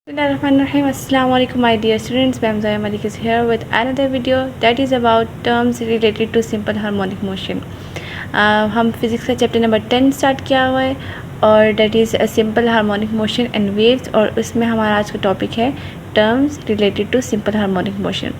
Assalamualaikum my dear students, Ma'am Zaya Malik is here with another video that is about terms related to simple harmonic motion. हम physics का chapter number 10 start किया हुआ है और that is a simple harmonic motion and waves, और उसमें हमारा आज का टॉपिक है terms related to simple harmonic motion.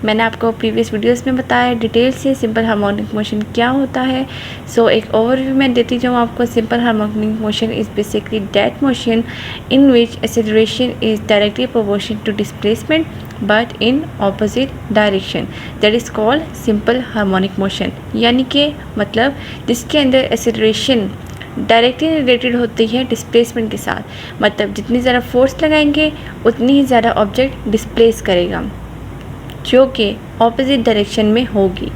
मैंने आपको प्रीवियस वीडियोस में बताया डिटेल से सिंपल हार्मोनिक मोशन क्या होता है। सो एक ओवरव्यू मैं देती जाऊँ आपको। Simple harmonic motion is basically that motion in which acceleration is directly proportional to displacement but in opposite direction, that is called simple harmonic motion. यानी कि मतलब जिसके अंदर एक्सेलरेशन डायरेक्टली रिलेटेड होती है डिस्प्लेसमेंट के साथ, मतलब जितनी ज़्यादा फोर्स लगाएंगे उतनी ही ज़्यादा ऑब्जेक्ट डिस्प्लेस करेगा जो कि ऑपोजिट डायरेक्शन में होगी।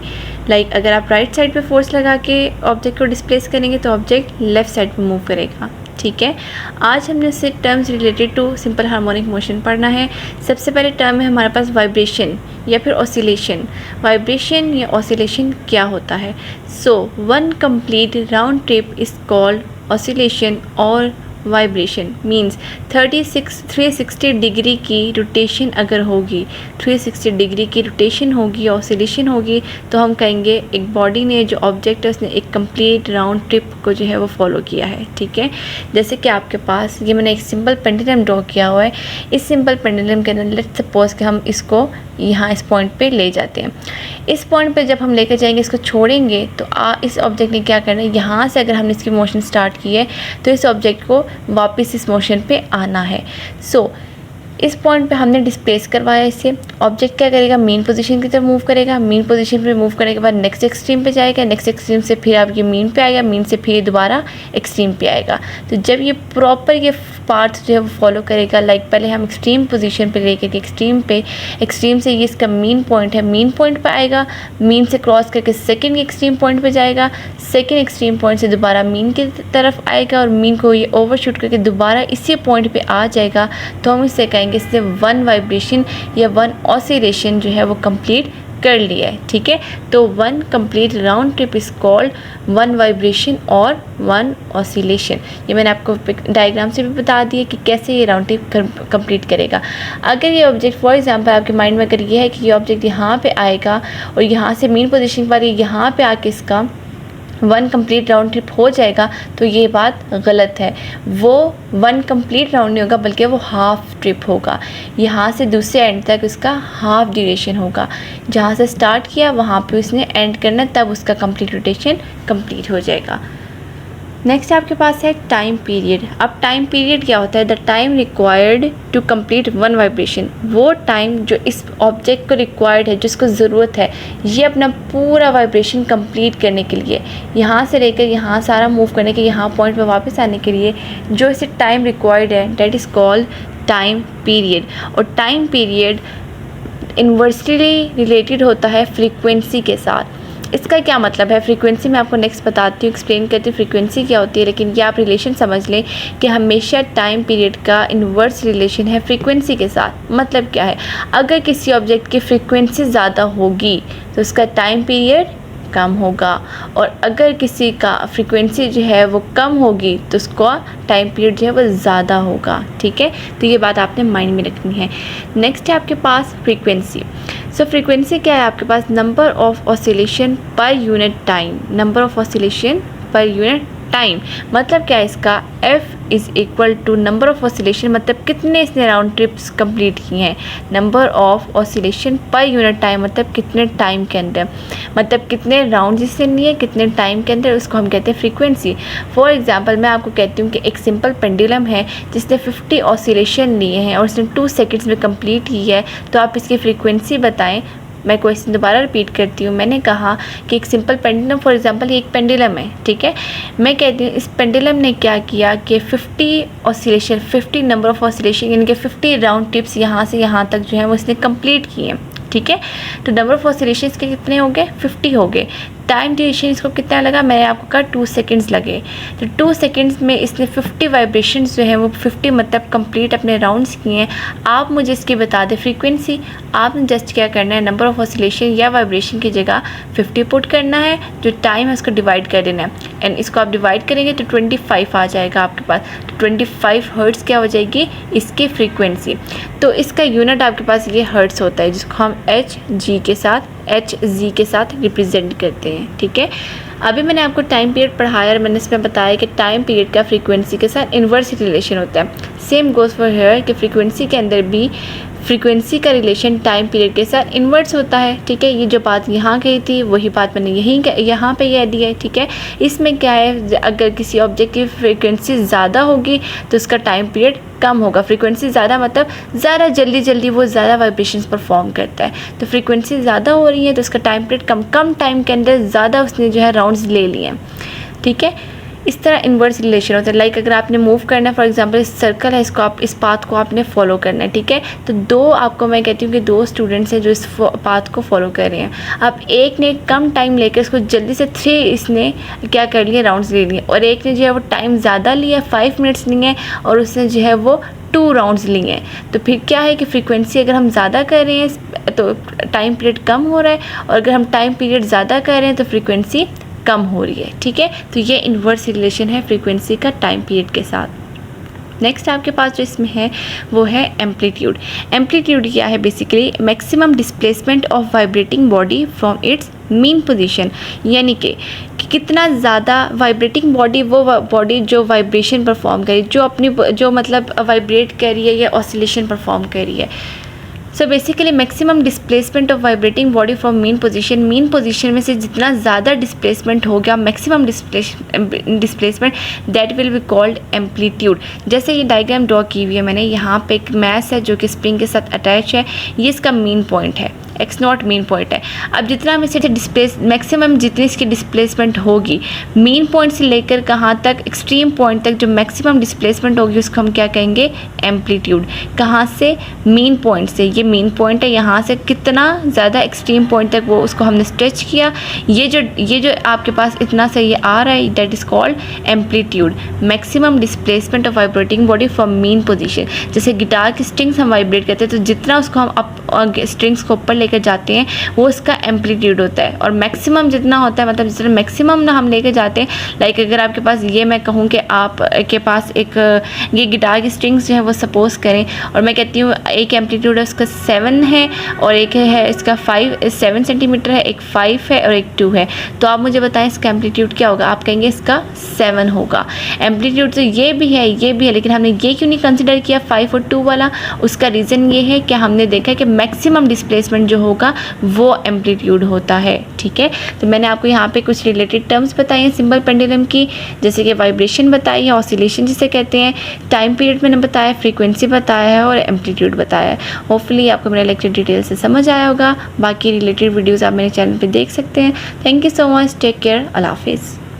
लाइक अगर आप राइट साइड पे फोर्स लगा के ऑब्जेक्ट को डिस्प्लेस करेंगे तो ऑब्जेक्ट लेफ़्ट साइड पे मूव करेगा। ठीक है, आज हमने उससे terms related to simple harmonic motion पढ़ना है। सबसे पहले टर्म है हमारे पास वाइब्रेशन या फिर ऑसिलेशन। वाइब्रेशन या ऑसिलेशन क्या होता है? So one complete round trip is called oscillation और वाइब्रेशन मीन्स 360 डिग्री की रोटेशन अगर होगी, 360 डिग्री की रोटेशन होगी, ऑसिलेशन होगी, तो हम कहेंगे एक बॉडी ने, जो ऑब्जेक्ट है उसने एक कंप्लीट राउंड ट्रिप को जो है वो फॉलो किया है। ठीक है, जैसे कि आपके पास ये मैंने एक सिंपल पेंडुलम ड्रॉ किया हुआ है। इस सिंपल पेंडुलम के अंदर लेट्स सपोज कि हम इसको यहाँ इस पॉइंट पे ले जाते हैं। इस पॉइंट पे जब हम लेकर जाएंगे, इसको छोड़ेंगे तो इस ऑब्जेक्ट ने क्या करना है, यहाँ से अगर हमने इसकी मोशन स्टार्ट की है तो इस ऑब्जेक्ट को वापस इस मोशन पे आना है। सो इस पॉइंट पे हमने डिस्प्लेस करवाया इसे। ऑब्जेक्ट क्या करेगा, मेन पोजीशन की तरफ मूव करेगा। मेन पोजीशन पे मूव करने के बाद नेक्स्ट एक्सट्रीम पे जाएगा। नेक्स्ट एक्सट्रीम से फिर आप ये मीन पे आएगा। मीन से फिर दोबारा एक्सट्रीम पे आएगा। तो जब ये प्रॉपर ये पार्ट जो है वो फॉलो करेगा, लाइक पहले हम एक्सट्रीम पोजीशन पे लेके एक्सट्रीम से ये इसका मेन पॉइंट है, मेन पॉइंट पे आएगा। मीन से क्रॉस करके सेकेंड एक्सट्रीम पॉइंट पे जाएगा। सेकेंड एक्सट्रीम पॉइंट से दोबारा मीन की तरफ आएगा और मीन को ये ओवरशूट करके दोबारा इसी पॉइंट पे आ जाएगा। तो हम इससे कहेंगे इससे वन वाइब्रेशन या वन ऑसिलेशन जो है वो कंप्लीट कर लिया है। ठीक है, तो one complete round trip is called one vibration और वन ऑसिलेशन। ये मैंने आपको डायग्राम से भी बता दिया कि कैसे ये राउंड ट्रिप कंप्लीट करेगा। अगर ये ऑब्जेक्ट फॉर एग्जांपल आपके माइंड में अगर ये है कि ये ऑब्जेक्ट यहाँ पे आएगा और यहाँ से मेन पोजीशन पर यहाँ पे आके इसका वन कंप्लीट राउंड ट्रिप हो जाएगा, तो ये बात गलत है। वो वन कंप्लीट राउंड नहीं होगा बल्कि वो हाफ ट्रिप होगा। यहाँ से दूसरे एंड तक उसका हाफ ड्यूरेशन होगा। जहाँ से स्टार्ट किया वहाँ पे उसने एंड करना, तब उसका कंप्लीट रोटेशन कंप्लीट हो जाएगा। नेक्स्ट आपके पास है टाइम पीरियड। अब टाइम पीरियड क्या होता है? The time required to complete one vibration. वो टाइम जो इस ऑब्जेक्ट को रिक्वायर्ड है, जिसको ज़रूरत है ये अपना पूरा वाइब्रेशन कंप्लीट करने के लिए, यहाँ से लेकर यहाँ सारा मूव करने के, यहाँ पॉइंट पे वापस आने के लिए जो इसे टाइम रिक्वायर्ड है, that is called time period. और टाइम पीरियड इन्वर्सली रिलेटेड होता है फ्रीक्वेंसी के साथ। इसका क्या मतलब है? फ्रीक्वेंसी मैं आपको नेक्स्ट बताती हूँ, एक्सप्लेन करती हूँ फ्रीक्वेंसी क्या होती है, लेकिन ये आप रिलेशन समझ लें कि हमेशा टाइम पीरियड का इन्वर्स रिलेशन है फ्रीक्वेंसी के साथ। मतलब क्या है? अगर किसी ऑब्जेक्ट की फ्रीक्वेंसी ज़्यादा होगी तो उसका टाइम पीरियड कम होगा, और अगर किसी का फ्रीक्वेंसी जो है वो कम होगी तो उसका टाइम पीरियड जो है वो ज़्यादा होगा। ठीक है, तो ये बात आपने माइंड में रखनी है। नेक्स्ट है आपके पास फ्रीक्वेंसी। सो फ्रीक्वेंसी क्या है आपके पास? Number of oscillation per unit time. Number of oscillation per unit time मतलब क्या है इसका? F is equal to number of oscillation, मतलब कितने इसने राउंड ट्रिप्स कंप्लीट किए हैं। Number of oscillation per unit time मतलब कितने टाइम के अंदर, मतलब कितने राउंड इसने लिए, कितने टाइम के अंदर, उसको हम कहते हैं फ्रीक्वेंसी। फॉर एग्जांपल मैं आपको कहती हूँ कि एक सिंपल पेंडुलम है जिसने 50 ऑसिलेशन लिए हैं और उसने 2 सेकेंड्स में कंप्लीट की है, तो आप इसकी फ्रीक्वेंसी बताएं। मैं क्वेश्चन दोबारा रिपीट करती हूँ। मैंने कहा कि एक सिंपल पेंडुलम, फॉर एग्जांपल ये एक पेंडुलम है, ठीक है। मैं कहती हूँ इस पेंडुलम ने क्या किया कि 50 ऑसिलेशन, 50 नंबर ऑफ ऑसिलेशन यानी कि 50 राउंड ट्रिप्स यहाँ से यहाँ तक जो है वो इसने कंप्लीट किए। ठीक है, तो नंबर ऑफ ऑसिलेशंस के कितने हो गए? 50 हो गए। टाइम ड्यूरेशन इसको कितना लगा? मैंने आपको कहा 2 सेकेंड्स लगे। तो 2 सेकेंड्स में इसने 50 वाइब्रेशंस जो हैं वो 50 मतलब कंप्लीट अपने राउंड्स किए हैं। आप मुझे इसकी बता दें फ्रीक्वेंसी। आपने जस्ट क्या करना है, नंबर ऑफ ऑसिलेशन या वाइब्रेशन की जगह 50 पुट करना है, जो टाइम है उसको डिवाइड कर देना है। एंड इसको आप डिवाइड करेंगे तो 25 आ जाएगा आपके पास। तो 25 हर्ट्ज़ क्या हो जाएगी इसकी फ्रीक्वेंसी। तो इसका यूनिट आपके पास ये हर्ट्ज़ होता है, जिसको हम एच जी के साथ रिप्रेजेंट करते हैं, ठीक है। अभी मैंने आपको टाइम पीरियड पढ़ाया और मैंने इसमें बताया कि टाइम पीरियड का फ्रीक्वेंसी के साथ इन्वर्स रिलेशन होता है। सेम गोज़ फॉर हेयर कि फ्रीक्वेंसी के अंदर भी फ्रीक्वेंसी का रिलेशन टाइम पीरियड के साथ इन्वर्स होता है, ठीक है। ये जो बात यहाँ कही थी वही बात मैंने यहाँ पे कह दी है, ठीक है। इसमें क्या है, अगर किसी ऑब्जेक्ट की फ्रीक्वेंसी ज़्यादा होगी तो उसका टाइम पीरियड कम होगा। फ्रीक्वेंसी ज़्यादा मतलब ज़्यादा जल्दी वो ज़्यादा वाइब्रेशंस परफॉर्म करता है। तो फ्रीक्वेंसी ज़्यादा हो रही है तो उसका टाइम पीरियड कम टाइम के अंदर ज़्यादा उसने जो है राउंड्स ले लिए हैं, ठीक है। इस तरह इन्वर्स रिलेशन होता है। लाइक अगर आपने मूव करना है, फॉर एग्जांपल इस सर्कल है, इसको आप इस पाथ को आपने फॉलो करना है, ठीक है। तो दो आपको मैं कहती हूँ कि दो स्टूडेंट्स हैं जो इस पाथ को फॉलो कर रहे हैं। अब एक ने कम टाइम लेकर इसको जल्दी से 3 इसने क्या कर लिए राउंड्स ले लिए, और एक ने जो है वो टाइम ज़्यादा लिया, 5 मिनट्स लिए और उसने जो है वो 2 राउंड्स लिए हैं। तो फिर क्या है कि फ्रीक्वेंसी अगर हम ज़्यादा कर रहे हैं तो टाइम पीरियड कम हो रहा है, और अगर हम टाइम पीरियड ज़्यादा कर रहे हैं तो फ्रीक्वेंसी कम हो रही है, ठीक है। तो ये इन्वर्स रिलेशन है फ्रीक्वेंसी का टाइम पीरियड के साथ। नेक्स्ट आपके पास जो इसमें है वो है एम्पलीट्यूड। एम्पलीट्यूड क्या है, basically maximum displacement of vibrating body from its mean position, यानी कि कितना ज़्यादा वाइब्रेटिंग बॉडी, वो बॉडी जो वाइब्रेशन परफॉर्म करी, जो मतलब वाइब्रेट कर रही है या ऑसिलेशन परफॉर्म कर रही है। So basically maximum displacement of vibrating body from mean position में से जितना ज़्यादा डिस्प्लेसमेंट हो गया, maximum displacement, that will be called amplitude. जैसे ये डायग्राम ड्रॉ की हुई है मैंने, यहाँ पे एक मैस है जो कि स्प्रिंग के साथ अटैच है, ये इसका मीन पॉइंट है, x0 मीन पॉइंट है। अब जितना हम इसे मैक्सिमम जितनी इसकी डिस्प्लेसमेंट होगी मीन पॉइंट से लेकर कहाँ तक, एक्सट्रीम पॉइंट तक जो मैक्सिमम डिस्प्लेसमेंट होगी उसको हम क्या कहेंगे, एम्पलीट्यूड। कहाँ से, मीन पॉइंट से। ये मीन पॉइंट है, यहाँ से कितना ज़्यादा एक्सट्रीम पॉइंट तक वो उसको हमने स्ट्रेच किया, ये जो आपके पास इतना सा ये आ रहा है, that is called amplitude. Maximum displacement of vibrating body from mean position. जैसे गिटार की स्ट्रिंग्स हम वाइब्रेट करते हैं तो जितना उसको हम अप स्ट्रिंग्स को ऊपर लेकर जाते हैं वो इसका एम्पलीट्यूड होता है, और मैक्सिमम जितना होता है, मतलब जितना मैक्सिमम ना हम लेकर जाते हैं, लाइक अगर आपके पास ये मैं कहूँ कि आप के पास एक ये गिटार की स्ट्रिंग्स जो है वो सपोज करें, और मैं कहती हूँ एक एम्पलीट्यूड है उसका 7 है और एक है इसका 7 सेंटीमीटर है, एक 5 है और एक 2 है। तो आप मुझे बताएं इसका एम्पलीट्यूड क्या होगा, आप कहेंगे इसका 7 होगा। एम्पलीट्यूड तो ये भी है, लेकिन हमने ये क्यों नहीं कंसिडर किया 5 और 2 वाला, उसका रीज़न ये है कि हमने देखा कि मैक्सिमम डिस्प्लेसमेंट जो होगा वो एम्पलीट्यूड होता है, ठीक है। तो मैंने आपको यहाँ पे कुछ रिलेटेड टर्म्स बताई हैं सिंपल पेंडुलम की, जैसे कि वाइब्रेशन बताई है, ऑसिलेशन जिसे कहते हैं, टाइम पीरियड मैंने बताया, फ्रीक्वेंसी बताया है और एम्पलीट्यूड बताया है। होपफुली आपको मेरा लेक्चर डिटेल से समझ आया होगा। बाकी रिलेटेड वीडियोज़ आप मेरे चैनल पर देख सकते हैं। Thank you so much, take care, अल्लाह हाफिज़।